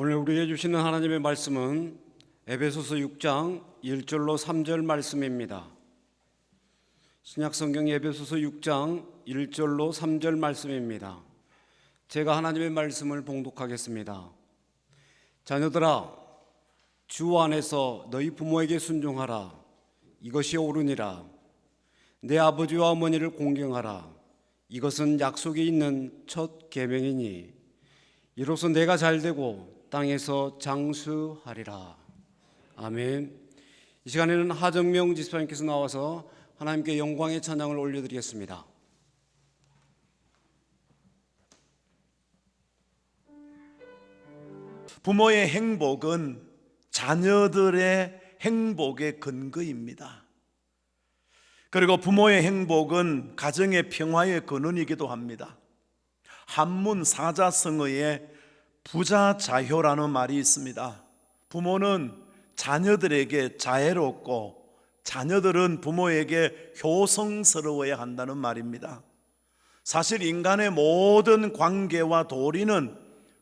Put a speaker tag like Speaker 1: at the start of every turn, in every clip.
Speaker 1: 오늘 우리에게 주시는 하나님의 말씀은 에베소서 6장 1절로 3절 말씀입니다. 신약성경 에베소서 6장 1절로 3절 말씀입니다. 제가 하나님의 말씀을 봉독하겠습니다. 자녀들아, 주 안에서 너희 부모에게 순종하라. 이것이 옳으니라. 내 아버지와 어머니를 공경하라. 이것은 약속이 있는 첫 계명이니 이로써 내가 잘되고 땅에서 장수하리라. 아멘. 이 시간에는 하정명 집사님께서 나와서 하나님께 영광의 찬양을 올려드리겠습니다.
Speaker 2: 부모의 행복은 자녀들의 행복의 근거입니다. 그리고 부모의 행복은 가정의 평화의 근원이기도 합니다. 한문 사자성어에 부자자효라는 말이 있습니다. 부모는 자녀들에게 자애롭고 자녀들은 부모에게 효성스러워야 한다는 말입니다. 사실 인간의 모든 관계와 도리는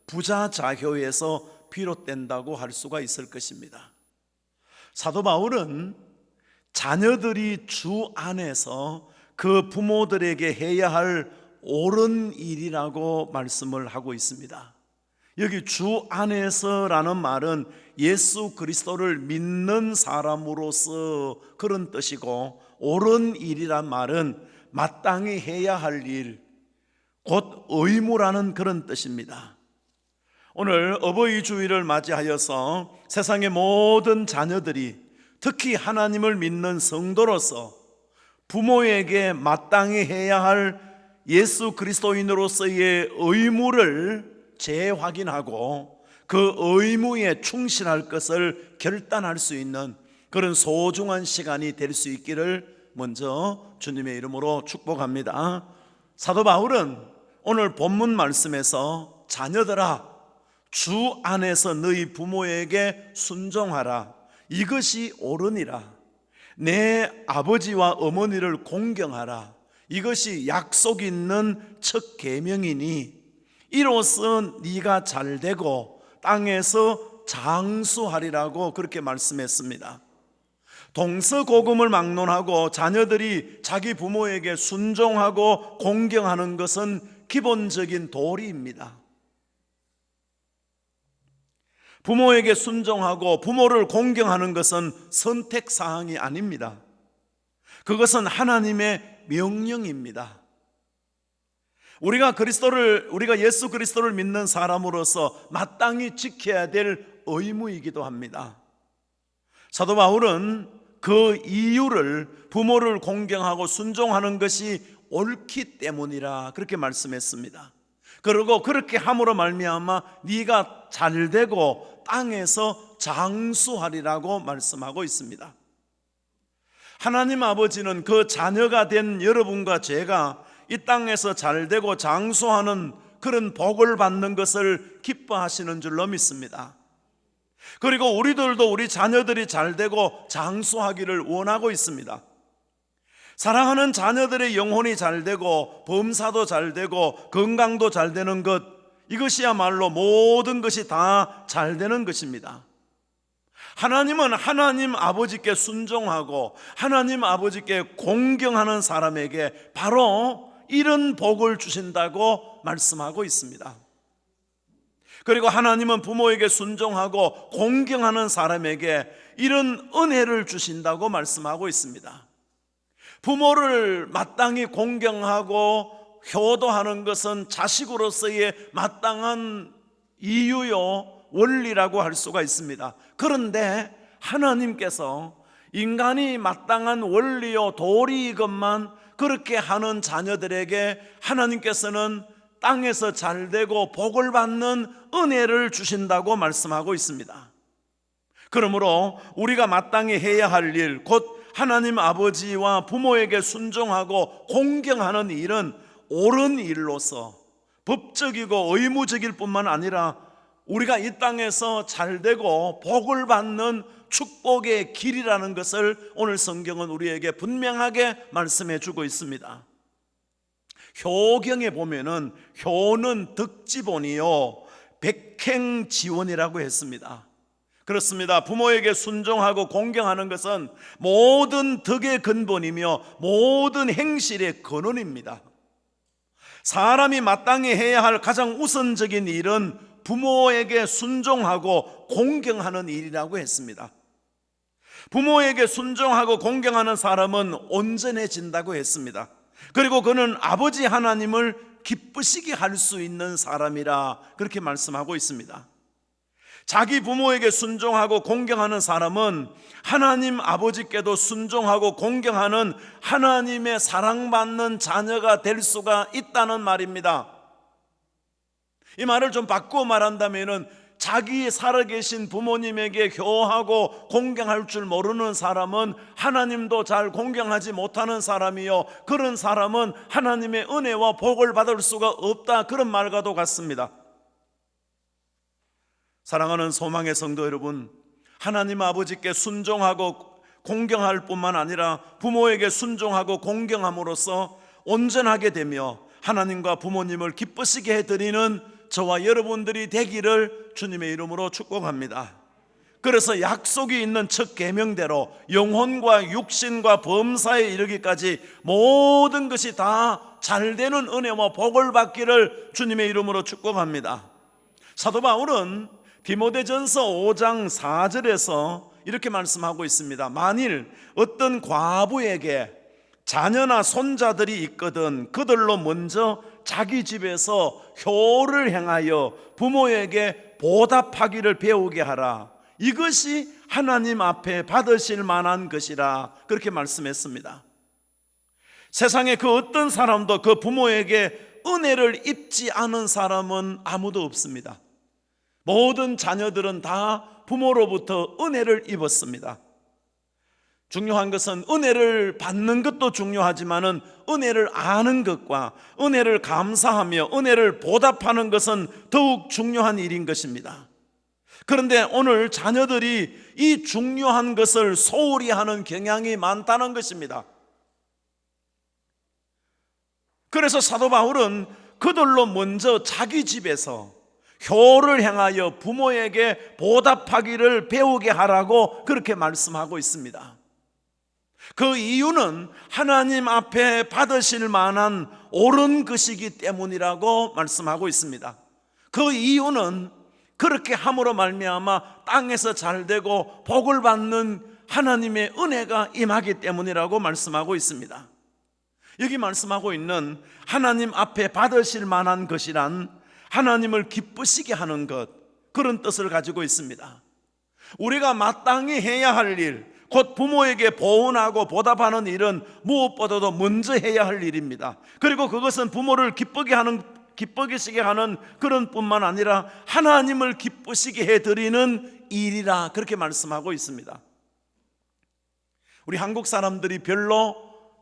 Speaker 2: 부자자효에서 비롯된다고 할 수가 있을 것입니다. 사도 바울은 자녀들이 주 안에서 그 부모들에게 해야 할 옳은 일이라고 말씀을 하고 있습니다. 여기 주 안에서라는 말은 예수 그리스도를 믿는 사람으로서 그런 뜻이고, 옳은 일이란 말은 마땅히 해야 할 일, 곧 의무라는 그런 뜻입니다. 오늘 어버이 주일을 맞이하여서 세상의 모든 자녀들이 특히 하나님을 믿는 성도로서 부모에게 마땅히 해야 할 예수 그리스도인으로서의 의무를 재확인하고 그 의무에 충실할 것을 결단할 수 있는 그런 소중한 시간이 될 수 있기를 먼저 주님의 이름으로 축복합니다. 사도 바울은 오늘 본문 말씀에서 자녀들아, 주 안에서 너희 부모에게 순종하라. 이것이 옳으니라. 내 아버지와 어머니를 공경하라. 이것이 약속 있는 첫 계명이니 이로써 네가 잘되고 땅에서 장수하리라고 그렇게 말씀했습니다. 동서고금을 막론하고 자녀들이 자기 부모에게 순종하고 공경하는 것은 기본적인 도리입니다. 부모에게 순종하고 부모를 공경하는 것은 선택사항이 아닙니다. 그것은 하나님의 명령입니다. 우리가 예수 그리스도를 믿는 사람으로서 마땅히 지켜야 될 의무이기도 합니다. 사도 바울은 그 이유를 부모를 공경하고 순종하는 것이 옳기 때문이라 그렇게 말씀했습니다. 그리고 그렇게 함으로 말미암아 네가 잘되고 땅에서 장수하리라고 말씀하고 있습니다. 하나님 아버지는 그 자녀가 된 여러분과 제가 이 땅에서 잘되고 장수하는 그런 복을 받는 것을 기뻐하시는 줄로 믿습니다. 그리고 우리들도 우리 자녀들이 잘되고 장수하기를 원하고 있습니다. 사랑하는 자녀들의 영혼이 잘되고 범사도 잘되고 건강도 잘되는 것, 이것이야말로 모든 것이 다 잘되는 것입니다. 하나님은 하나님 아버지께 순종하고 하나님 아버지께 공경하는 사람에게 바로 이런 복을 주신다고 말씀하고 있습니다. 그리고 하나님은 부모에게 순종하고 공경하는 사람에게 이런 은혜를 주신다고 말씀하고 있습니다. 부모를 마땅히 공경하고 효도하는 것은 자식으로서의 마땅한 이유요, 원리라고 할 수가 있습니다. 그런데 하나님께서 인간이 마땅한 원리요, 도리이것만 그렇게 하는 자녀들에게 하나님께서는 땅에서 잘되고 복을 받는 은혜를 주신다고 말씀하고 있습니다. 그러므로 우리가 마땅히 해야 할 일, 곧 하나님 아버지와 부모에게 순종하고 공경하는 일은 옳은 일로서 법적이고 의무적일 뿐만 아니라 우리가 이 땅에서 잘되고 복을 받는 축복의 길이라는 것을 오늘 성경은 우리에게 분명하게 말씀해 주고 있습니다. 효경에 보면은 효는 득지본이요 백행지원이라고 했습니다. 그렇습니다. 부모에게 순종하고 공경하는 것은 모든 덕의 근본이며 모든 행실의 근원입니다. 사람이 마땅히 해야 할 가장 우선적인 일은 부모에게 순종하고 공경하는 일이라고 했습니다. 부모에게 순종하고 공경하는 사람은 온전해진다고 했습니다. 그리고 그는 아버지 하나님을 기쁘시게 할 수 있는 사람이라 그렇게 말씀하고 있습니다. 자기 부모에게 순종하고 공경하는 사람은 하나님 아버지께도 순종하고 공경하는 하나님의 사랑받는 자녀가 될 수가 있다는 말입니다. 이 말을 좀 바꾸어 말한다면 자기 살아계신 부모님에게 효하고 공경할 줄 모르는 사람은 하나님도 잘 공경하지 못하는 사람이요, 그런 사람은 하나님의 은혜와 복을 받을 수가 없다, 그런 말과도 같습니다. 사랑하는 소망의 성도 여러분, 하나님 아버지께 순종하고 공경할 뿐만 아니라 부모에게 순종하고 공경함으로써 온전하게 되며 하나님과 부모님을 기쁘시게 해드리는 저와 여러분들이 되기를 주님의 이름으로 축복합니다. 그래서 약속이 있는 첫 계명대로 영혼과 육신과 범사에 이르기까지 모든 것이 다 잘되는 은혜와 복을 받기를 주님의 이름으로 축복합니다. 사도 바울은 디모데전서 5장 4절에서 이렇게 말씀하고 있습니다. 만일 어떤 과부에게 자녀나 손자들이 있거든 그들로 먼저 자기 집에서 효를 행하여 부모에게 보답하기를 배우게 하라. 이것이 하나님 앞에 받으실 만한 것이라 그렇게 말씀했습니다. 세상에 그 어떤 사람도 그 부모에게 은혜를 입지 않은 사람은 아무도 없습니다. 모든 자녀들은 다 부모로부터 은혜를 입었습니다. 중요한 것은 은혜를 받는 것도 중요하지만은 은혜를 아는 것과 은혜를 감사하며 은혜를 보답하는 것은 더욱 중요한 일인 것입니다. 그런데 오늘 자녀들이 이 중요한 것을 소홀히 하는 경향이 많다는 것입니다. 그래서 사도 바울은 그들로 먼저 자기 집에서 효를 행하여 부모에게 보답하기를 배우게 하라고 그렇게 말씀하고 있습니다. 그 이유는 하나님 앞에 받으실 만한 옳은 것이기 때문이라고 말씀하고 있습니다. 그 이유는 그렇게 함으로 말미암아 땅에서 잘되고 복을 받는 하나님의 은혜가 임하기 때문이라고 말씀하고 있습니다. 여기 말씀하고 있는 하나님 앞에 받으실 만한 것이란 하나님을 기쁘시게 하는 것, 그런 뜻을 가지고 있습니다. 우리가 마땅히 해야 할 일, 곧 부모에게 보은하고 보답하는 일은 무엇보다도 먼저 해야 할 일입니다. 그리고 그것은 부모를 기쁘시게 하는 그런 뿐만 아니라 하나님을 기쁘시게 해드리는 일이라 그렇게 말씀하고 있습니다. 우리 한국 사람들이 별로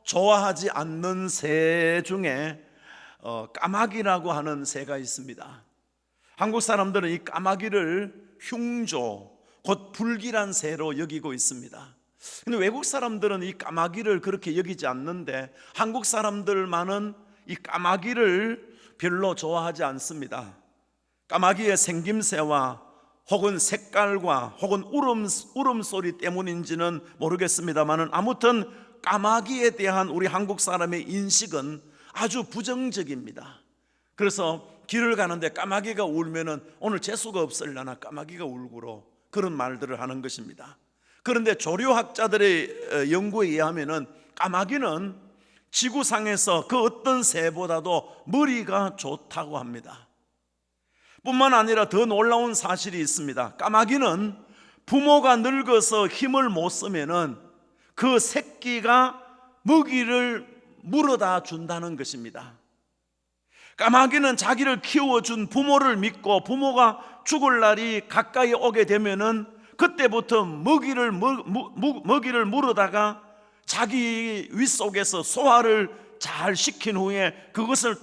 Speaker 2: 좋아하지 않는 새 중에 까마귀라고 하는 새가 있습니다. 한국 사람들은 이 까마귀를 흉조, 곧 불길한 새로 여기고 있습니다. 근데 외국 사람들은 이 까마귀를 그렇게 여기지 않는데 한국 사람들만은 이 까마귀를 별로 좋아하지 않습니다. 까마귀의 생김새와 혹은 색깔과 혹은 울음소리 때문인지는 모르겠습니다만 아무튼 까마귀에 대한 우리 한국 사람의 인식은 아주 부정적입니다. 그래서 길을 가는데 까마귀가 울면은 오늘 재수가 없으려나 까마귀가 울고로 그런 말들을 하는 것입니다. 그런데 조류학자들의 연구에 의하면은 까마귀는 지구상에서 그 어떤 새보다도 머리가 좋다고 합니다. 뿐만 아니라 더 놀라운 사실이 있습니다. 까마귀는 부모가 늙어서 힘을 못 쓰면은 그 새끼가 먹이를 물어다 준다는 것입니다. 까마귀는 자기를 키워준 부모를 믿고 부모가 죽을 날이 가까이 오게 되면은 그때부터 먹이를 물어다가 자기 윗속에서 소화를 잘 시킨 후에 그것을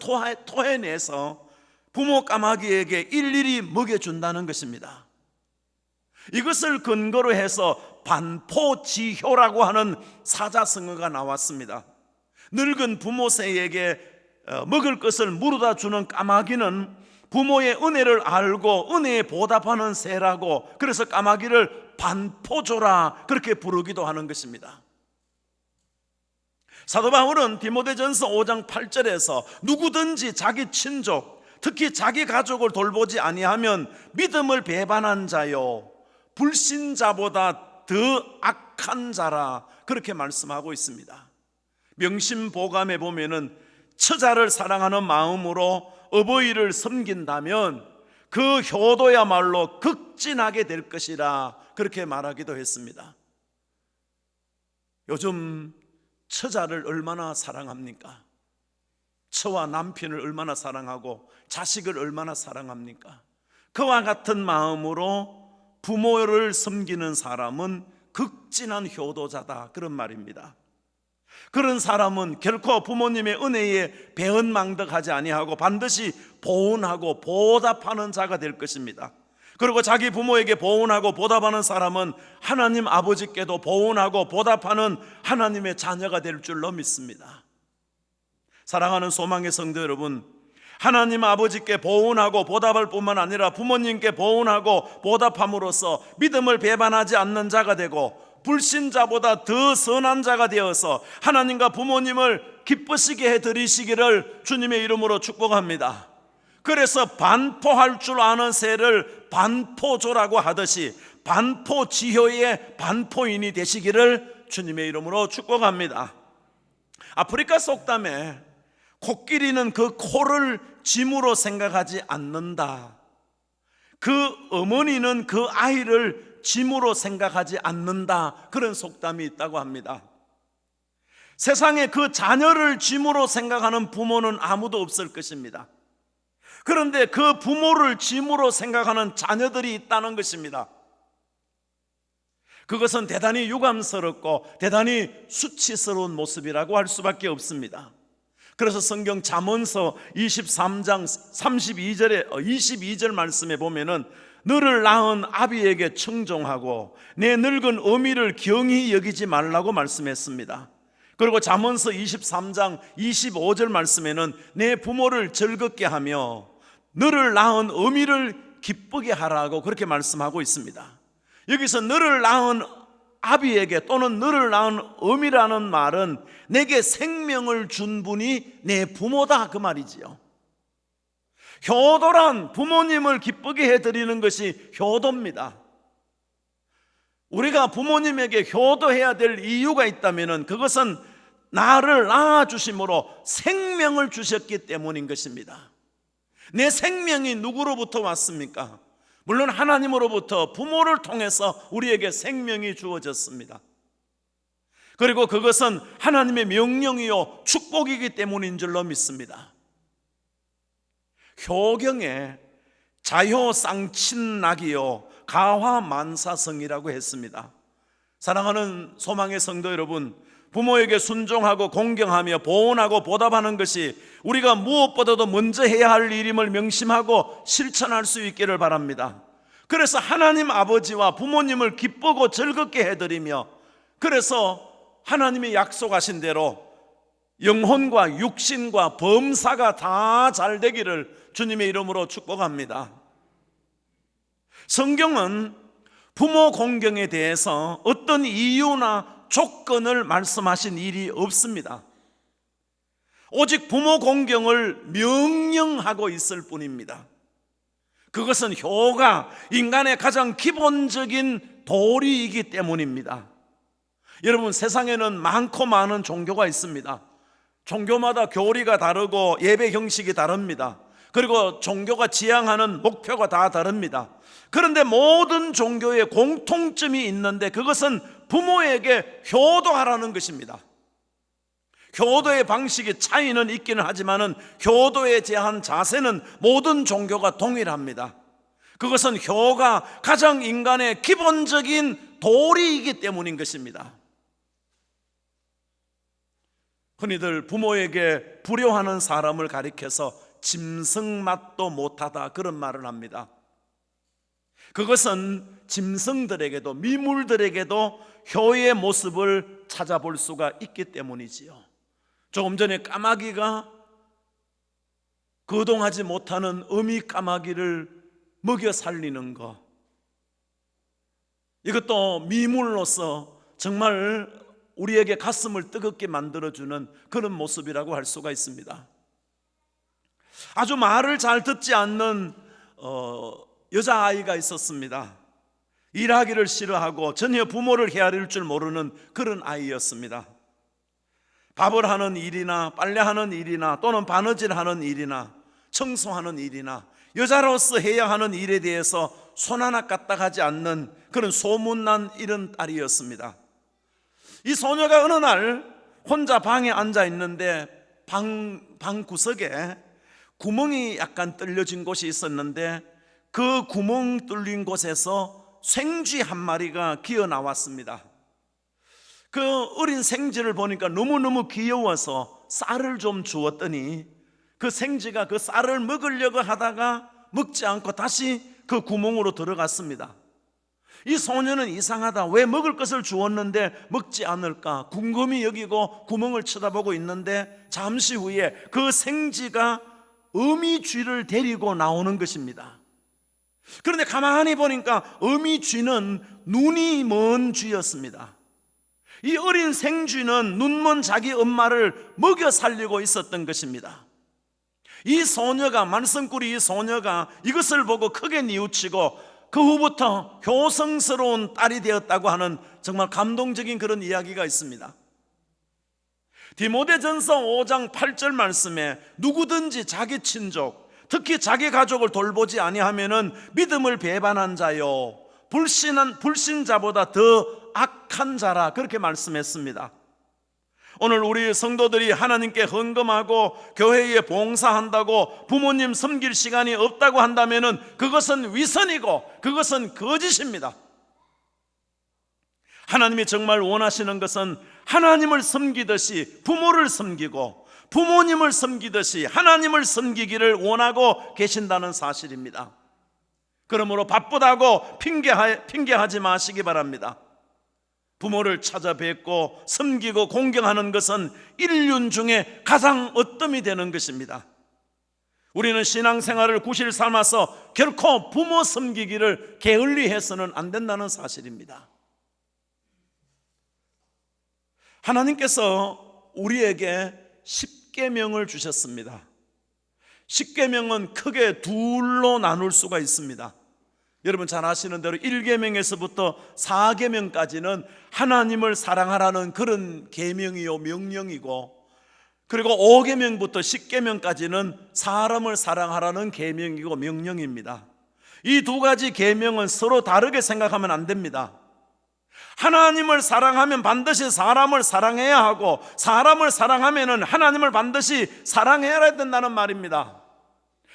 Speaker 2: 토해내서 부모 까마귀에게 일일이 먹여준다는 것입니다. 이것을 근거로 해서 반포지효라고 하는 사자성어가 나왔습니다. 늙은 부모새에게 먹을 것을 물어다 주는 까마귀는 부모의 은혜를 알고 은혜에 보답하는 새라고, 그래서 까마귀를 반포조라 그렇게 부르기도 하는 것입니다. 사도 바울은 디모데전서 5장 8절에서 누구든지 자기 친족, 특히 자기 가족을 돌보지 아니하면 믿음을 배반한 자요 불신자보다 더 악한 자라 그렇게 말씀하고 있습니다. 명심보감에 보면은 처자를 사랑하는 마음으로 어버이를 섬긴다면 그 효도야말로 극진하게 될 것이라 그렇게 말하기도 했습니다. 요즘 처자를 얼마나 사랑합니까? 처와 남편을 얼마나 사랑하고 자식을 얼마나 사랑합니까? 그와 같은 마음으로 부모를 섬기는 사람은 극진한 효도자다, 그런 말입니다. 그런 사람은 결코 부모님의 은혜에 배은망덕하지 아니하고 반드시 보은하고 보답하는 자가 될 것입니다. 그리고 자기 부모에게 보은하고 보답하는 사람은 하나님 아버지께도 보은하고 보답하는 하나님의 자녀가 될 줄로 믿습니다. 사랑하는 소망의 성도 여러분, 하나님 아버지께 보은하고 보답할 뿐만 아니라 부모님께 보은하고 보답함으로써 믿음을 배반하지 않는 자가 되고 불신자보다 더 선한 자가 되어서 하나님과 부모님을 기쁘시게 해드리시기를 주님의 이름으로 축복합니다. 그래서 반포할 줄 아는 새를 반포조라고 하듯이 반포지효의 반포인이 되시기를 주님의 이름으로 축복합니다. 아프리카 속담에 코끼리는 그 코를 짐으로 생각하지 않는다, 그 어머니는 그 아이를 짐으로 생각하지 않는다, 그런 속담이 있다고 합니다. 세상에 그 자녀를 짐으로 생각하는 부모는 아무도 없을 것입니다. 그런데 그 부모를 짐으로 생각하는 자녀들이 있다는 것입니다. 그것은 대단히 유감스럽고 대단히 수치스러운 모습이라고 할 수밖에 없습니다. 그래서 성경 잠언서 23장 22절 말씀에 보면은 너를 낳은 아비에게 청종하고 내 늙은 어미를 경히 여기지 말라고 말씀했습니다. 그리고 잠언서 23장 25절 말씀에는 내 부모를 즐겁게 하며 너를 낳은 어미를 기쁘게 하라고 그렇게 말씀하고 있습니다. 여기서 너를 낳은 아비에게 또는 너를 낳은 어미라는 말은 내게 생명을 준 분이 내 부모다, 그 말이지요. 효도란 부모님을 기쁘게 해드리는 것이 효도입니다. 우리가 부모님에게 효도해야 될 이유가 있다면 그것은 나를 낳아주심으로 생명을 주셨기 때문인 것입니다. 내 생명이 누구로부터 왔습니까? 물론 하나님으로부터 부모를 통해서 우리에게 생명이 주어졌습니다. 그리고 그것은 하나님의 명령이요 축복이기 때문인 줄로 믿습니다. 효경에 자효쌍친낙이요 가화만사성이라고 했습니다. 사랑하는 소망의 성도 여러분, 부모에게 순종하고 공경하며 보온하고 보답하는 것이 우리가 무엇보다도 먼저 해야 할 일임을 명심하고 실천할 수 있기를 바랍니다. 그래서 하나님 아버지와 부모님을 기쁘고 즐겁게 해드리며, 그래서 하나님이 약속하신 대로 영혼과 육신과 범사가 다 잘 되기를 주님의 이름으로 축복합니다. 성경은 부모 공경에 대해서 어떤 이유나 조건을 말씀하신 일이 없습니다. 오직 부모 공경을 명령하고 있을 뿐입니다. 그것은 효가 인간의 가장 기본적인 도리이기 때문입니다. 여러분, 세상에는 많고 많은 종교가 있습니다. 종교마다 교리가 다르고 예배 형식이 다릅니다. 그리고 종교가 지향하는 목표가 다 다릅니다. 그런데 모든 종교에 공통점이 있는데 그것은 부모에게 효도하라는 것입니다. 효도의 방식의 차이는 있기는 하지만 효도에 대한 자세는 모든 종교가 동일합니다. 그것은 효가 가장 인간의 기본적인 도리이기 때문인 것입니다. 흔히들 부모에게 불효하는 사람을 가리켜서 짐승맛도 못하다, 그런 말을 합니다. 그것은 짐승들에게도 미물들에게도 효의 모습을 찾아볼 수가 있기 때문이지요. 조금 전에 까마귀가 거동하지 못하는 어미 까마귀를 먹여 살리는 것, 이것도 미물로서 정말 우리에게 가슴을 뜨겁게 만들어주는 그런 모습이라고 할 수가 있습니다. 아주 말을 잘 듣지 않는 여자아이가 있었습니다. 일하기를 싫어하고 전혀 부모를 헤아릴 줄 모르는 그런 아이였습니다. 밥을 하는 일이나 빨래하는 일이나 또는 바느질하는 일이나 청소하는 일이나 여자로서 해야 하는 일에 대해서 손 하나 까딱하지 않는 그런 소문난 이런 딸이었습니다. 이 소녀가 어느 날 혼자 방에 앉아 있는데 방 구석에 구멍이 약간 뚫려진 곳이 있었는데 그 구멍 뚫린 곳에서 생쥐 한 마리가 기어 나왔습니다. 그 어린 생쥐를 보니까 너무너무 귀여워서 쌀을 좀 주었더니 그 생쥐가 그 쌀을 먹으려고 하다가 먹지 않고 다시 그 구멍으로 들어갔습니다. 이 소녀는 이상하다, 왜 먹을 것을 주었는데 먹지 않을까 궁금히 여기고 구멍을 쳐다보고 있는데 잠시 후에 그 생쥐가 어미쥐를 데리고 나오는 것입니다. 그런데 가만히 보니까 어미쥐는 눈이 먼 쥐였습니다. 이 어린 생쥐는 눈먼 자기 엄마를 먹여 살리고 있었던 것입니다. 이 소녀가, 말썽꾸리 이 소녀가 이것을 보고 크게 뉘우치고 그 후부터 효성스러운 딸이 되었다고 하는 정말 감동적인 그런 이야기가 있습니다. 디모데전서 5장 8절 말씀에 누구든지 자기 친족, 특히 자기 가족을 돌보지 아니하면은 믿음을 배반한 자요 불신자보다 더 악한 자라, 그렇게 말씀했습니다. 오늘 우리 성도들이 하나님께 헌금하고 교회에 봉사한다고 부모님 섬길 시간이 없다고 한다면은 그것은 위선이고 그것은 거짓입니다. 하나님이 정말 원하시는 것은 하나님을 섬기듯이 부모를 섬기고 부모님을 섬기듯이 하나님을 섬기기를 원하고 계신다는 사실입니다. 그러므로 바쁘다고 핑계하지 마시기 바랍니다. 부모를 찾아뵙고 섬기고 공경하는 것은 인륜 중에 가장 어뜸이 되는 것입니다. 우리는 신앙생활을 구실 삼아서 결코 부모 섬기기를 게을리해서는 안 된다는 사실입니다. 하나님께서 우리에게 십계명을 주셨습니다. 십계명은 크게 둘로 나눌 수가 있습니다. 여러분 잘 아시는 대로 1계명에서부터 4계명까지는 하나님을 사랑하라는 그런 계명이요 명령이고, 그리고 5계명부터 10계명까지는 사람을 사랑하라는 계명이고 명령입니다. 이 두 가지 계명은 서로 다르게 생각하면 안 됩니다. 하나님을 사랑하면 반드시 사람을 사랑해야 하고, 사람을 사랑하면 하나님을 반드시 사랑해야 된다는 말입니다.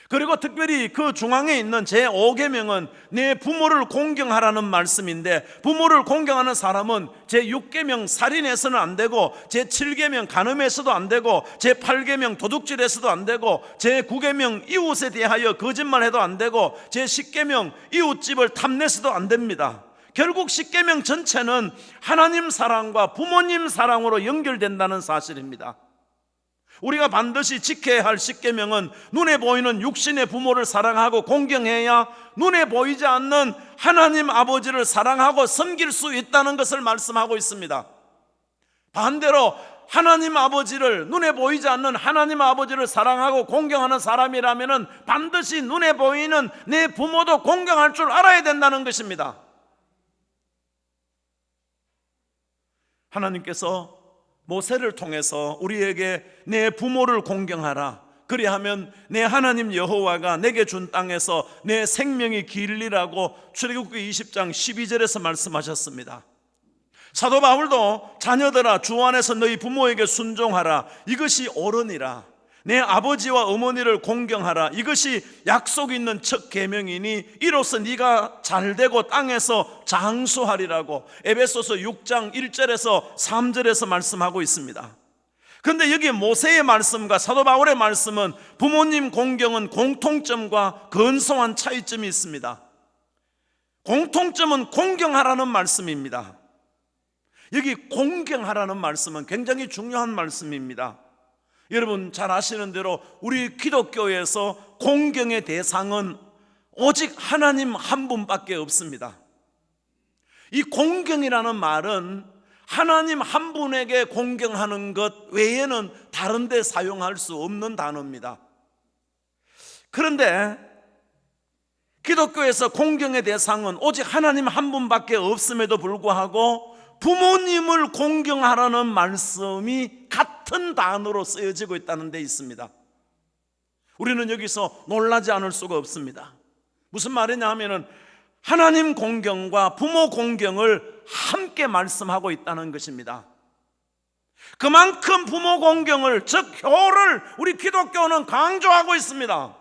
Speaker 2: 그리고 특별히 그 중앙에 있는 제5계명은 내 부모를 공경하라는 말씀인데, 부모를 공경하는 사람은 제6계명 살인해서는 안 되고, 제7계명 간음해서도 안 되고, 제8계명 도둑질해서도 안 되고, 제9계명 이웃에 대하여 거짓말해도 안 되고, 제10계명 이웃집을 탐내서도 안 됩니다. 결국 10계명 전체는 하나님 사랑과 부모님 사랑으로 연결된다는 사실입니다. 우리가 반드시 지켜야 할 10계명은 눈에 보이는 육신의 부모를 사랑하고 공경해야 눈에 보이지 않는 하나님 아버지를 사랑하고 섬길 수 있다는 것을 말씀하고 있습니다. 반대로 하나님 아버지를, 눈에 보이지 않는 하나님 아버지를 사랑하고 공경하는 사람이라면 반드시 눈에 보이는 내 부모도 공경할 줄 알아야 된다는 것입니다. 하나님께서 모세를 통해서 우리에게 내 부모를 공경하라, 그리하면 내 하나님 여호와가 내게 준 땅에서 내 생명이 길리라고 출애굽기 20장 12절에서 말씀하셨습니다. 사도 바울도 자녀들아 주 안에서 너희 부모에게 순종하라, 이것이 옳으니라. 내 아버지와 어머니를 공경하라, 이것이 약속 있는 첫 계명이니 이로써 네가 잘되고 땅에서 장수하리라고 에베소서 6장 1절에서 3절에서 말씀하고 있습니다. 그런데 여기 모세의 말씀과 사도 바울의 말씀은 부모님 공경은 공통점과 근소한 차이점이 있습니다. 공통점은 공경하라는 말씀입니다. 여기 공경하라는 말씀은 굉장히 중요한 말씀입니다. 여러분 잘 아시는 대로 우리 기독교에서 공경의 대상은 오직 하나님 한 분밖에 없습니다. 이 공경이라는 말은 하나님 한 분에게 공경하는 것 외에는 다른 데 사용할 수 없는 단어입니다. 그런데 기독교에서 공경의 대상은 오직 하나님 한 분밖에 없음에도 불구하고 부모님을 공경하라는 말씀이 같은 단어로 쓰여지고 있다는 데 있습니다. 우리는 여기서 놀라지 않을 수가 없습니다. 무슨 말이냐 하면은 하나님 공경과 부모 공경을 함께 말씀하고 있다는 것입니다. 그만큼 부모 공경을, 즉 효를 우리 기독교는 강조하고 있습니다.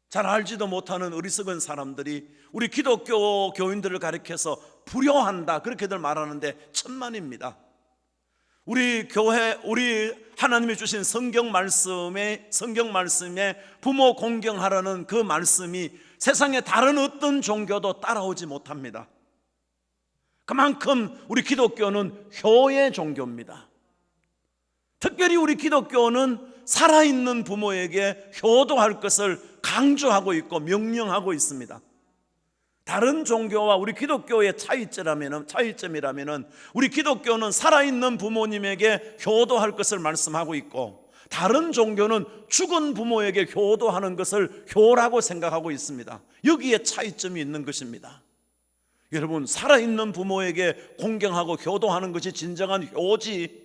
Speaker 2: 잘 알지도 못하는 어리석은 사람들이 우리 기독교 교인들을 가리켜서 불효한다 그렇게들 말하는데 천만입니다. 우리 교회, 우리 하나님이 주신 성경 말씀에 부모 공경하라는 그 말씀이 세상의 다른 어떤 종교도 따라오지 못합니다. 그만큼 우리 기독교는 효의 종교입니다. 특별히 우리 기독교는 살아있는 부모에게 효도할 것을 강조하고 있고 명령하고 있습니다. 다른 종교와 우리 기독교의 차이점이라면 우리 기독교는 살아있는 부모님에게 효도할 것을 말씀하고 있고, 다른 종교는 죽은 부모에게 효도하는 것을 효라고 생각하고 있습니다. 여기에 차이점이 있는 것입니다. 여러분, 살아있는 부모에게 공경하고 효도하는 것이 진정한 효지,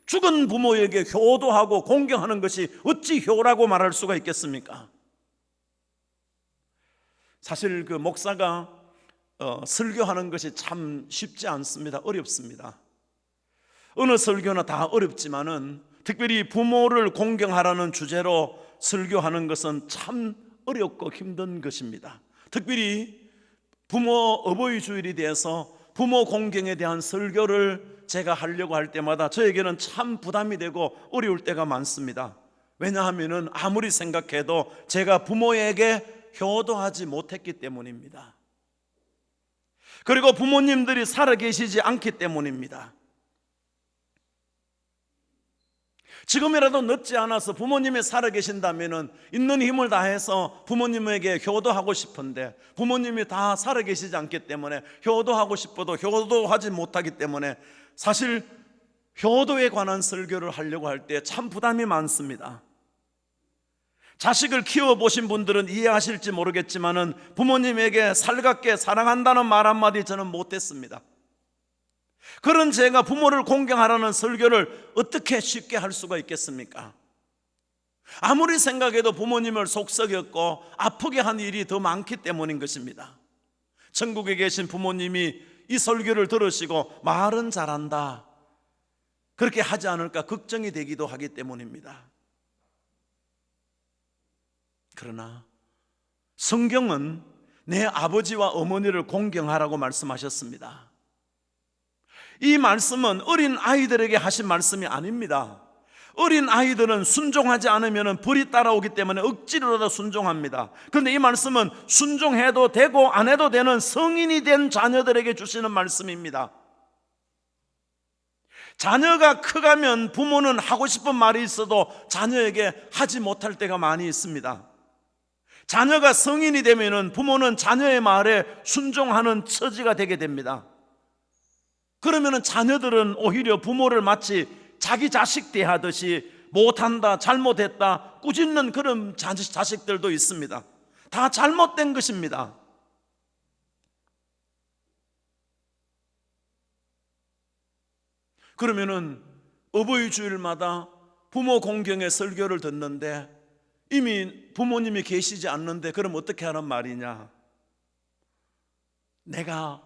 Speaker 2: 죽은 부모에게 효도하고 공경하는 것이 어찌 효라고 말할 수가 있겠습니까? 사실 그 목사가 설교하는 것이 참 쉽지 않습니다. 어렵습니다. 어느 설교나 다 어렵지만은 특별히 부모를 공경하라는 주제로 설교하는 것은 참 어렵고 힘든 것입니다. 특별히 어버이 주일에 대해서 부모 공경에 대한 설교를 제가 하려고 할 때마다 저에게는 참 부담이 되고 어려울 때가 많습니다. 왜냐하면은 아무리 생각해도 제가 부모에게 효도하지 못했기 때문입니다. 그리고 부모님들이 살아계시지 않기 때문입니다. 지금이라도 늦지 않아서 부모님이 살아계신다면 있는 힘을 다해서 부모님에게 효도하고 싶은데 부모님이 다 살아계시지 않기 때문에 효도하고 싶어도 효도하지 못하기 때문에 사실 효도에 관한 설교를 하려고 할 때 참 부담이 많습니다. 자식을 키워보신 분들은 이해하실지 모르겠지만은 부모님에게 살갑게 사랑한다는 말 한마디 저는 못했습니다. 그런 제가 부모를 공경하라는 설교를 어떻게 쉽게 할 수가 있겠습니까? 아무리 생각해도 부모님을 속썩였고 아프게 한 일이 더 많기 때문인 것입니다. 천국에 계신 부모님이 이 설교를 들으시고 말은 잘한다 그렇게 하지 않을까 걱정이 되기도 하기 때문입니다. 그러나 성경은 내 아버지와 어머니를 공경하라고 말씀하셨습니다. 이 말씀은 어린 아이들에게 하신 말씀이 아닙니다. 어린 아이들은 순종하지 않으면 벌이 따라오기 때문에 억지로라도 순종합니다. 그런데 이 말씀은 순종해도 되고 안 해도 되는 성인이 된 자녀들에게 주시는 말씀입니다. 자녀가 커가면 부모는 하고 싶은 말이 있어도 자녀에게 하지 못할 때가 많이 있습니다. 자녀가 성인이 되면 부모는 자녀의 말에 순종하는 처지가 되게 됩니다. 그러면 자녀들은 오히려 부모를 마치 자기 자식 대하듯이 못한다, 잘못했다 꾸짖는 그런 자식들도 있습니다. 다 잘못된 것입니다. 그러면은 어버이 주일마다 부모 공경의 설교를 듣는데 이미 부모님이 계시지 않는데 그럼 어떻게 하는 말이냐? 내가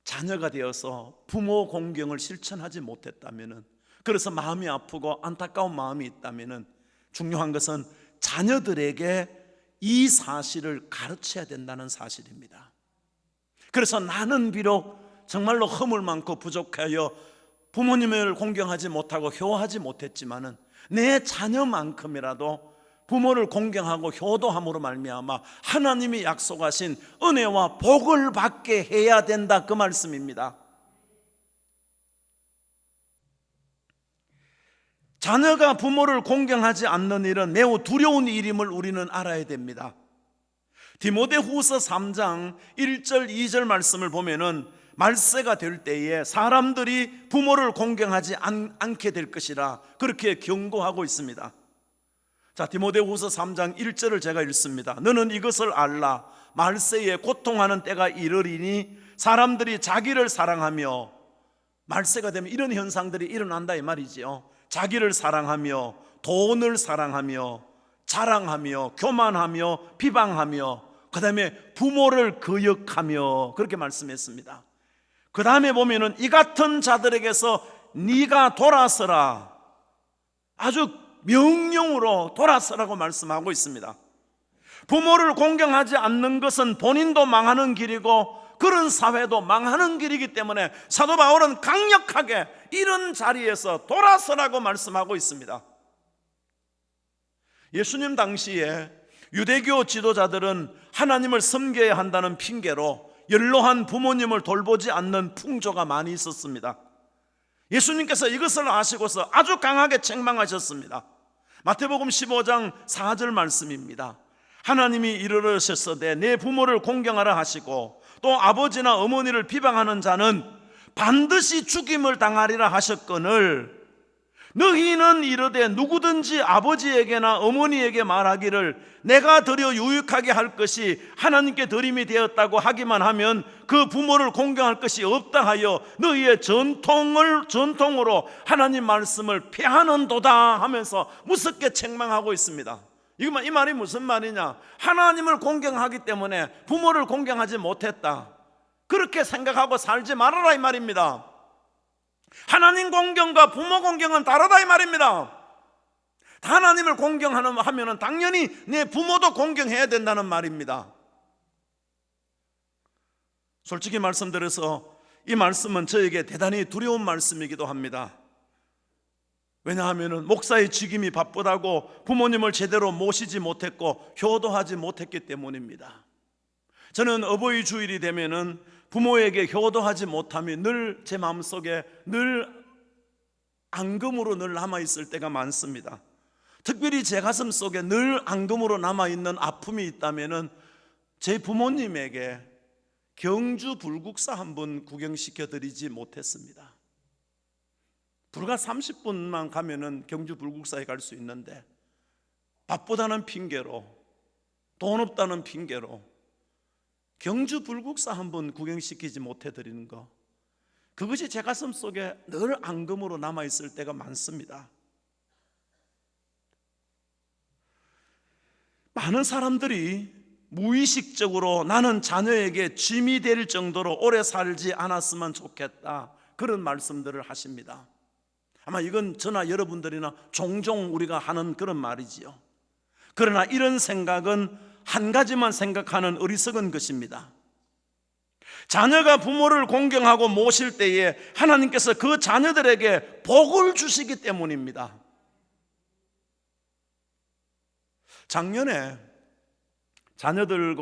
Speaker 2: 자녀가 되어서 부모 공경을 실천하지 못했다면은, 그래서 마음이 아프고 안타까운 마음이 있다면은 중요한 것은 자녀들에게 이 사실을 가르쳐야 된다는 사실입니다. 그래서 나는 비록 정말로 허물 많고 부족하여 부모님을 공경하지 못하고 효하지 못했지만은 내 자녀만큼이라도 부모를 공경하고 효도함으로 말미암아 하나님이 약속하신 은혜와 복을 받게 해야 된다, 그 말씀입니다. 자녀가 부모를 공경하지 않는 일은 매우 두려운 일임을 우리는 알아야 됩니다. 디모데후서 3장 1절 2절 말씀을 보면은 말세가 될 때에 사람들이 부모를 공경하지 않게 될 것이라 그렇게 경고하고 있습니다. 자, 디모데후서 3장 1절을 제가 읽습니다. 너는 이것을 알라. 말세에 고통하는 때가 이르리니 사람들이 자기를 사랑하며, 말세가 되면 이런 현상들이 일어난다 이 말이지요. 자기를 사랑하며 돈을 사랑하며 자랑하며 교만하며 비방하며 그 다음에 부모를 거역하며 그렇게 말씀했습니다. 그 다음에 보면은 이 같은 자들에게서 네가 돌아서라, 아주 명령으로 돌아서라고 말씀하고 있습니다. 부모를 공경하지 않는 것은 본인도 망하는 길이고 그런 사회도 망하는 길이기 때문에 사도 바울은 강력하게 이런 자리에서 돌아서라고 말씀하고 있습니다. 예수님 당시에 유대교 지도자들은 하나님을 섬겨야 한다는 핑계로 연로한 부모님을 돌보지 않는 풍조가 많이 있었습니다. 예수님께서 이것을 아시고서 아주 강하게 책망하셨습니다. 마태복음 15장 4절 말씀입니다. 하나님이 이르르셨으되 내 부모를 공경하라 하시고 또 아버지나 어머니를 비방하는 자는 반드시 죽임을 당하리라 하셨거늘 너희는 이르되 누구든지 아버지에게나 어머니에게 말하기를 내가 드려 유익하게 할 것이 하나님께 드림이 되었다고 하기만 하면 그 부모를 공경할 것이 없다 하여 너희의 전통으로 하나님 말씀을 폐하는도다 하면서 무섭게 책망하고 있습니다. 이 말이 무슨 말이냐? 하나님을 공경하기 때문에 부모를 공경하지 못했다, 그렇게 생각하고 살지 말아라 이 말입니다. 하나님 공경과 부모 공경은 다르다 이 말입니다. 하나님을 공경하면 당연히 내 부모도 공경해야 된다는 말입니다. 솔직히 말씀드려서 이 말씀은 저에게 대단히 두려운 말씀이기도 합니다. 왜냐하면 목사의 직임이 바쁘다고 부모님을 제대로 모시지 못했고 효도하지 못했기 때문입니다. 저는 어버이 주일이 되면은 부모에게 효도하지 못하면 늘 제 마음속에 늘 앙금으로 늘 남아있을 때가 많습니다. 특별히 제 가슴 속에 늘 앙금으로 남아있는 아픔이 있다면은 제 부모님에게 경주 불국사 한번 구경시켜 드리지 못했습니다. 불과 30분만 가면은 경주 불국사에 갈 수 있는데 바쁘다는 핑계로, 돈 없다는 핑계로 경주 불국사 한번 구경시키지 못해 드리는 거, 그것이 제 가슴 속에 늘 앙금으로 남아있을 때가 많습니다. 많은 사람들이 무의식적으로 나는 자녀에게 짐이 될 정도로 오래 살지 않았으면 좋겠다, 그런 말씀들을 하십니다. 아마 이건 저나 여러분들이나 종종 우리가 하는 그런 말이지요. 그러나 이런 생각은 한 가지만 생각하는 어리석은 것입니다. 자녀가 부모를 공경하고 모실 때에 하나님께서 그 자녀들에게 복을 주시기 때문입니다. 작년에 자녀들이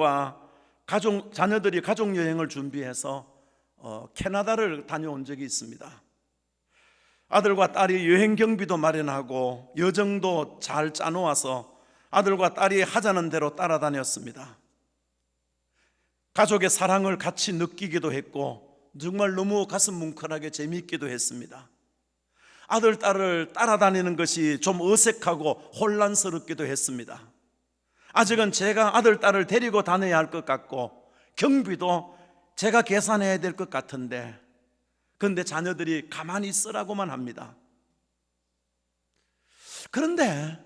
Speaker 2: 가족 여행을 준비해서 캐나다를 다녀온 적이 있습니다. 아들과 딸이 여행 경비도 마련하고 여정도 잘 짜놓아서 아들과 딸이 하자는 대로 따라다녔습니다. 가족의 사랑을 같이 느끼기도 했고 정말 너무 가슴 뭉클하게 재미있기도 했습니다. 아들, 딸을 따라다니는 것이 좀 어색하고 혼란스럽기도 했습니다. 아직은 제가 아들, 딸을 데리고 다녀야 할 것 같고 경비도 제가 계산해야 될 것 같은데, 그런데 자녀들이 가만히 있으라고만 합니다. 그런데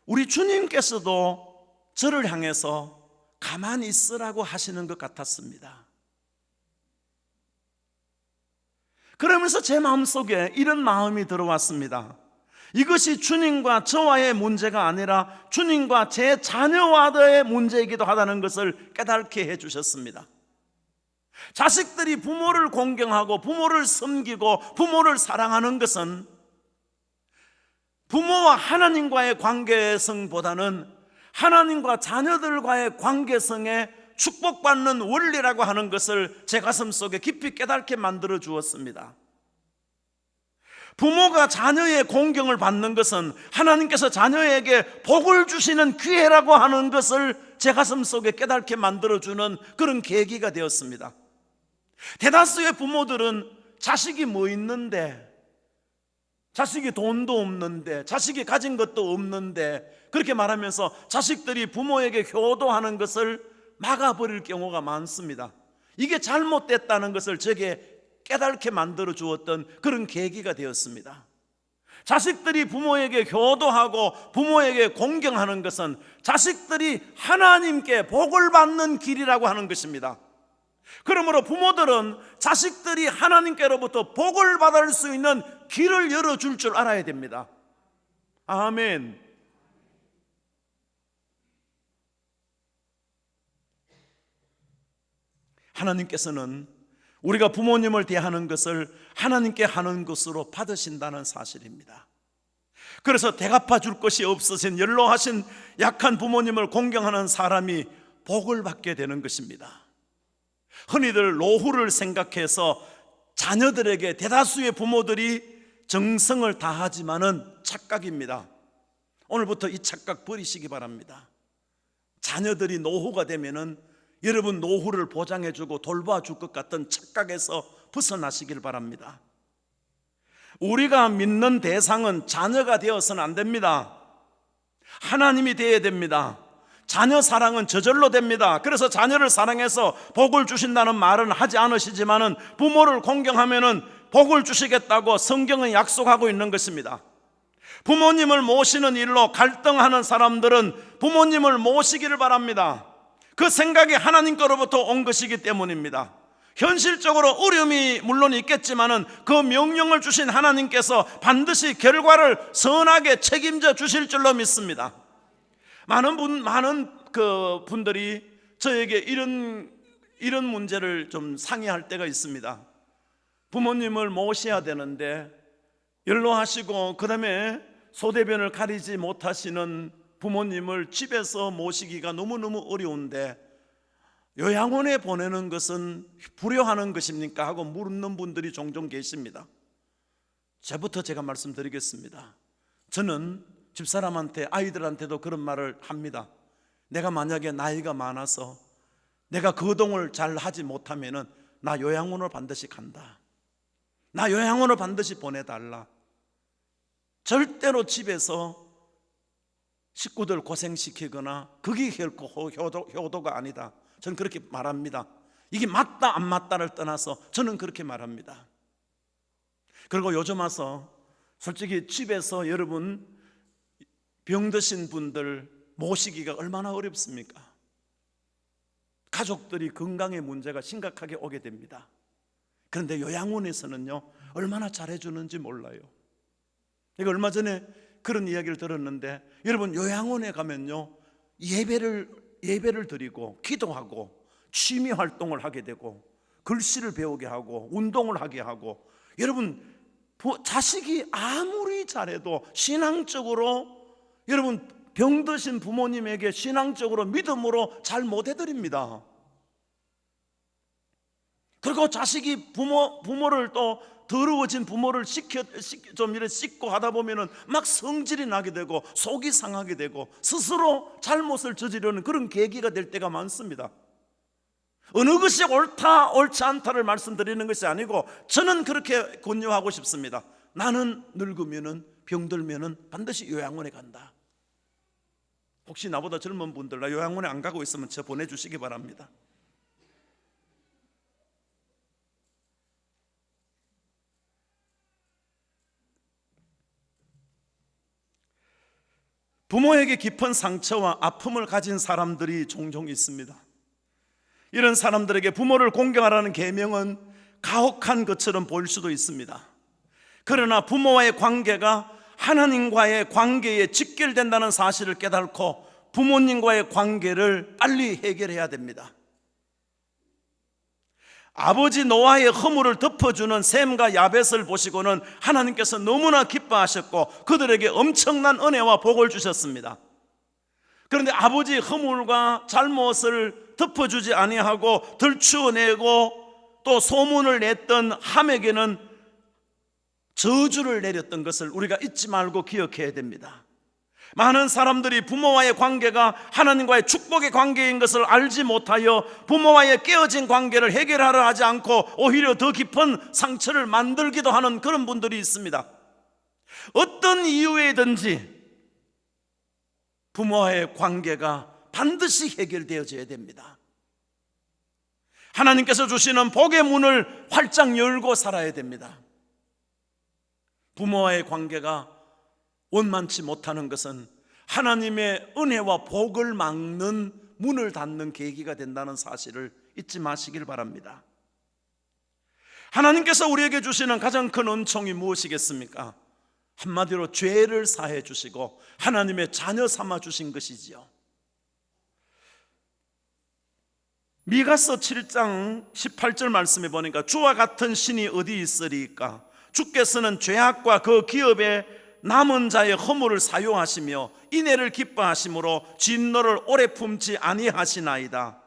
Speaker 2: 우리 주님께서도 저를 향해서 가만히 있으라고 하시는 것 같았습니다. 그러면서 제 마음속에 이런 마음이 들어왔습니다. 이것이 주님과 저와의 문제가 아니라 주님과 제 자녀와의 문제이기도 하다는 것을 깨닫게 해주셨습니다. 자식들이 부모를 공경하고 부모를 섬기고 부모를 사랑하는 것은 부모와 하나님과의 관계성보다는 하나님과 자녀들과의 관계성에 축복받는 원리라고 하는 것을 제 가슴 속에 깊이 깨닫게 만들어 주었습니다. 부모가 자녀의 공경을 받는 것은 하나님께서 자녀에게 복을 주시는 기회라고 하는 것을 제 가슴 속에 깨닫게 만들어주는 그런 계기가 되었습니다. 대다수의 부모들은 자식이 뭐 있는데, 자식이 돈도 없는데, 자식이 가진 것도 없는데, 그렇게 말하면서 자식들이 부모에게 효도하는 것을 막아버릴 경우가 많습니다. 이게 잘못됐다는 것을 제게 깨닫게 만들어 주었던 그런 계기가 되었습니다. 자식들이 부모에게 효도하고 부모에게 공경하는 것은 자식들이 하나님께 복을 받는 길이라고 하는 것입니다. 그러므로 부모들은 자식들이 하나님께로부터 복을 받을 수 있는 길을 열어줄 줄 알아야 됩니다. 아멘. 하나님께서는 우리가 부모님을 대하는 것을 하나님께 하는 것으로 받으신다는 사실입니다. 그래서 대갚아 줄 것이 없으신 연로하신 약한 부모님을 공경하는 사람이 복을 받게 되는 것입니다. 흔히들 노후를 생각해서 자녀들에게 대다수의 부모들이 정성을 다하지만은 착각입니다. 오늘부터 이 착각 버리시기 바랍니다. 자녀들이 노후가 되면은 여러분 노후를 보장해주고 돌봐줄 것 같은 착각에서 벗어나시길 바랍니다. 우리가 믿는 대상은 자녀가 되어서는 안 됩니다. 하나님이 되어야 됩니다. 자녀 사랑은 저절로 됩니다. 그래서 자녀를 사랑해서 복을 주신다는 말은 하지 않으시지만은 부모를 공경하면은 복을 주시겠다고 성경은 약속하고 있는 것입니다. 부모님을 모시는 일로 갈등하는 사람들은 부모님을 모시기를 바랍니다. 그 생각이 하나님께로부터 온 것이기 때문입니다. 현실적으로 어려움이 물론 있겠지만은 그 명령을 주신 하나님께서 반드시 결과를 선하게 책임져 주실 줄로 믿습니다. 많은 분들이 저에게 이런 문제를 좀 상의할 때가 있습니다. 부모님을 모셔야 되는데 연로하시고 그다음에 소대변을 가리지 못하시는 부모님을 집에서 모시기가 너무너무 어려운데 요양원에 보내는 것은 불효하는 것입니까? 하고 물는 분들이 종종 계십니다. 저부터 제가 말씀드리겠습니다. 저는 집사람한테 아이들한테도 그런 말을 합니다. 내가 만약에 나이가 많아서 내가 거동을 잘 하지 못하면은 나 요양원을 반드시 간다. 나 요양원을 반드시 보내달라. 절대로 집에서 식구들 고생시키거나 그게 결코 효도가 아니다. 저는 그렇게 말합니다. 이게 맞다 안 맞다를 떠나서 저는 그렇게 말합니다. 그리고 요즘 와서 솔직히 집에서 여러분 병드신 분들 모시기가 얼마나 어렵습니까? 가족들이 건강에 문제가 심각하게 오게 됩니다. 그런데 요양원에서는요 얼마나 잘해주는지 몰라요. 제가 얼마 전에 그런 이야기를 들었는데 여러분 요양원에 가면요 예배를 드리고 기도하고 취미 활동을 하게 되고 글씨를 배우게 하고 운동을 하게 하고 여러분 자식이 아무리 잘해도 신앙적으로 여러분 병드신 부모님에게 신앙적으로 믿음으로 잘 못 해드립니다. 그리고 자식이 부모를 또 더러워진 부모를 좀 이렇게 씻고 하다 보면은 막 성질이 나게 되고 속이 상하게 되고 스스로 잘못을 저지르는 그런 계기가 될 때가 많습니다. 어느 것이 옳다 옳지 않다를 말씀드리는 것이 아니고 저는 그렇게 권유하고 싶습니다. 나는 늙으면은 병들면은 반드시 요양원에 간다. 혹시 나보다 젊은 분들 나 요양원에 안 가고 있으면 저 보내주시기 바랍니다. 부모에게 깊은 상처와 아픔을 가진 사람들이 종종 있습니다. 이런 사람들에게 부모를 공경하라는 계명은 가혹한 것처럼 보일 수도 있습니다. 그러나 부모와의 관계가 하나님과의 관계에 직결된다는 사실을 깨닫고 부모님과의 관계를 빨리 해결해야 됩니다. 아버지 노아의 허물을 덮어주는 셈과 야벳을 보시고는 하나님께서 너무나 기뻐하셨고 그들에게 엄청난 은혜와 복을 주셨습니다. 그런데 아버지 허물과 잘못을 덮어주지 아니하고 들추어내고 또 소문을 냈던 함에게는 저주를 내렸던 것을 우리가 잊지 말고 기억해야 됩니다. 많은 사람들이 부모와의 관계가 하나님과의 축복의 관계인 것을 알지 못하여 부모와의 깨어진 관계를 해결하려 하지 않고 오히려 더 깊은 상처를 만들기도 하는 그런 분들이 있습니다. 어떤 이유에든지 부모와의 관계가 반드시 해결되어져야 됩니다. 하나님께서 주시는 복의 문을 활짝 열고 살아야 됩니다. 부모와의 관계가 원만치 못하는 것은 하나님의 은혜와 복을 막는 문을 닫는 계기가 된다는 사실을 잊지 마시길 바랍니다. 하나님께서 우리에게 주시는 가장 큰 은총이 무엇이겠습니까? 한마디로 죄를 사해 주시고 하나님의 자녀 삼아 주신 것이지요. 미가서 7장 18절 말씀에 보니까 주와 같은 신이 어디 있으리까? 주께서는 죄악과 그 기업에 남은 자의 허물을 사용하시며 인애를 기뻐하심으로 진노를 오래 품지 아니하시나이다.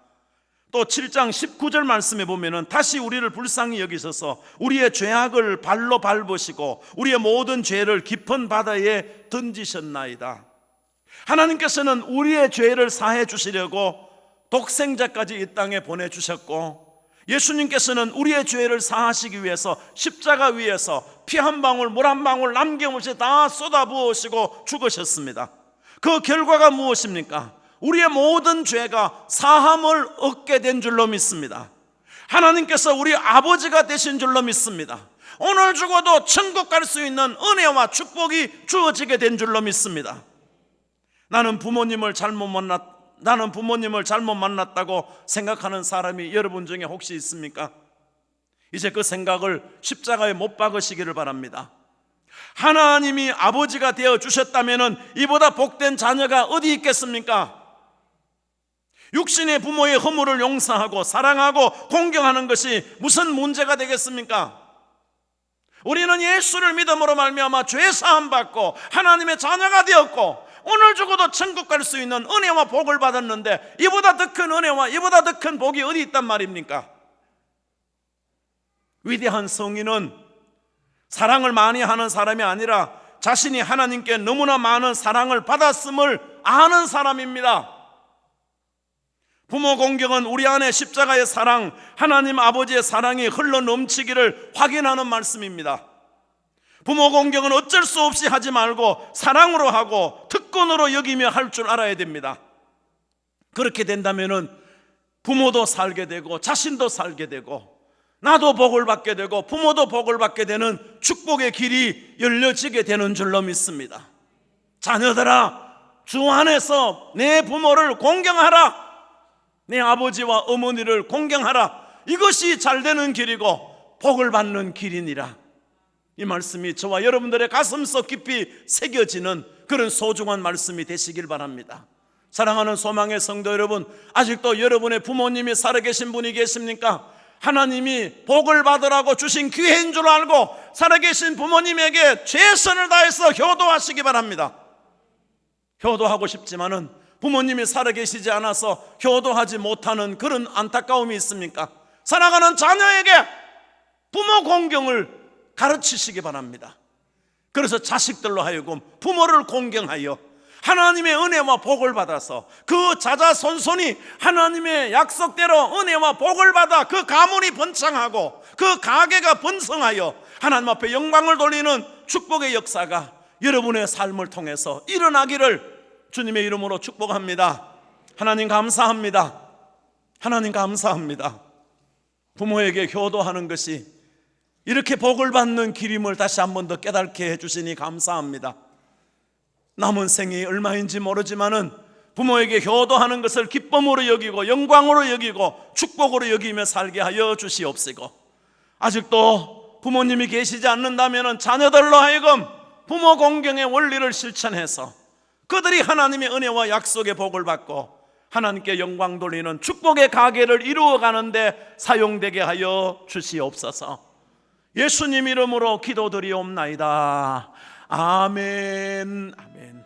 Speaker 2: 또 7장 19절 말씀에 보면은 다시 우리를 불쌍히 여기셔서 우리의 죄악을 발로 밟으시고 우리의 모든 죄를 깊은 바다에 던지셨나이다. 하나님께서는 우리의 죄를 사해 주시려고 독생자까지 이 땅에 보내주셨고, 예수님께서는 우리의 죄를 사하시기 위해서 십자가 위에서 피 한 방울 물 한 방울 남김없이 다 쏟아부으시고 죽으셨습니다. 그 결과가 무엇입니까? 우리의 모든 죄가 사함을 얻게 된 줄로 믿습니다. 하나님께서 우리 아버지가 되신 줄로 믿습니다. 오늘 죽어도 천국 갈 수 있는 은혜와 축복이 주어지게 된 줄로 믿습니다. 나는 부모님을 잘못 만났다고 생각하는 사람이 여러분 중에 혹시 있습니까? 이제 그 생각을 십자가에 못 박으시기를 바랍니다. 하나님이 아버지가 되어 주셨다면 이보다 복된 자녀가 어디 있겠습니까? 육신의 부모의 허물을 용서하고 사랑하고 공경하는 것이 무슨 문제가 되겠습니까? 우리는 예수를 믿음으로 말미암아 죄 사함 받고 하나님의 자녀가 되었고 오늘 죽어도 천국 갈 수 있는 은혜와 복을 받았는데 이보다 더 큰 은혜와 이보다 더 큰 복이 어디 있단 말입니까? 위대한 성인은 사랑을 많이 하는 사람이 아니라 자신이 하나님께 너무나 많은 사랑을 받았음을 아는 사람입니다. 부모 공경은 우리 안에 십자가의 사랑, 하나님 아버지의 사랑이 흘러 넘치기를 확인하는 말씀입니다. 부모 공경은 어쩔 수 없이 하지 말고 사랑으로 하고 특권으로 여기며 할 줄 알아야 됩니다. 그렇게 된다면 부모도 살게 되고 자신도 살게 되고 나도 복을 받게 되고 부모도 복을 받게 되는 축복의 길이 열려지게 되는 줄로 믿습니다. 자녀들아, 주 안에서 내 부모를 공경하라, 내 아버지와 어머니를 공경하라. 이것이 잘 되는 길이고 복을 받는 길이니라. 이 말씀이 저와 여러분들의 가슴속 깊이 새겨지는 그런 소중한 말씀이 되시길 바랍니다. 사랑하는 소망의 성도 여러분, 아직도 여러분의 부모님이 살아계신 분이 계십니까? 하나님이 복을 받으라고 주신 기회인 줄 알고 살아계신 부모님에게 최선을 다해서 효도하시기 바랍니다. 효도하고 싶지만은 부모님이 살아계시지 않아서 효도하지 못하는 그런 안타까움이 있습니까? 살아가는 자녀에게 부모 공경을 가르치시기 바랍니다. 그래서 자식들로 하여금 부모를 공경하여 하나님의 은혜와 복을 받아서 그 자자손손이 하나님의 약속대로 은혜와 복을 받아 그 가문이 번창하고 그 가게가 번성하여 하나님 앞에 영광을 돌리는 축복의 역사가 여러분의 삶을 통해서 일어나기를 주님의 이름으로 축복합니다. 하나님 감사합니다. 하나님 감사합니다. 부모에게 효도하는 것이 이렇게 복을 받는 길임을 다시 한 번 더 깨닫게 해주시니 감사합니다. 남은 생이 얼마인지 모르지만은 부모에게 효도하는 것을 기쁨으로 여기고 영광으로 여기고 축복으로 여기며 살게 하여 주시옵시고, 아직도 부모님이 계시지 않는다면 자녀들로 하여금 부모 공경의 원리를 실천해서 그들이 하나님의 은혜와 약속의 복을 받고 하나님께 영광 돌리는 축복의 가게를 이루어가는데 사용되게 하여 주시옵소서. 예수님 이름으로 기도드리옵나이다. 아멘. 아멘.